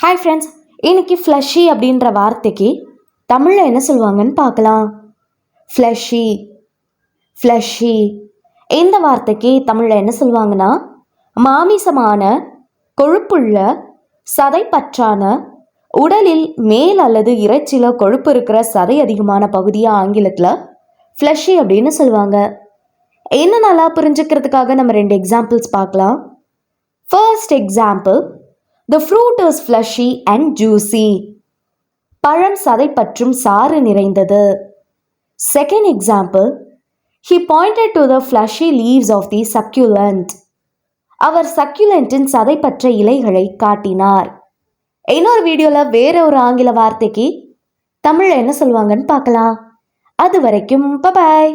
Hi friends, இன்னைக்கு fleshy அப்படின்ற வார்த்தைக்கு தமிழில் என்ன சொல்லுவாங்கன்னு பார்க்கலாம். ஃப்ளஷி ஃப்ளஷி இந்த வார்த்தைக்கு தமிழில் என்ன சொல்லுவாங்கன்னா, மாமிசமான, கொழுப்புள்ள, சதைப்பற்றான, உடலில் மேல் அல்லது இறைச்சியில் கொழுப்பு இருக்கிற சதை அதிகமான பகுதியாக ஆங்கிலத்தில் ஃப்ளஷி அப்படின்னு சொல்லுவாங்க. என்ன நல்லா புரிஞ்சுக்கிறதுக்காக நம்ம 2 எக்ஸாம்பிள்ஸ் பார்க்கலாம். First example, The fruit is fleshy and juicy. பழம் சதை பற்றும் சாறு நிறைந்தது. Second example, he pointed to the fleshy leaves of the succulent. அவர் சக்யூலண்டின் சதை பற்ற இலைகளை காட்டினார். இன்னொரு வீடியோவில் வேற ஒரு ஆங்கில வார்த்தைக்கு தமிழில் என்ன சொல்லுவாங்கன்னு பார்க்கலாம். அது வரைக்கும் பை.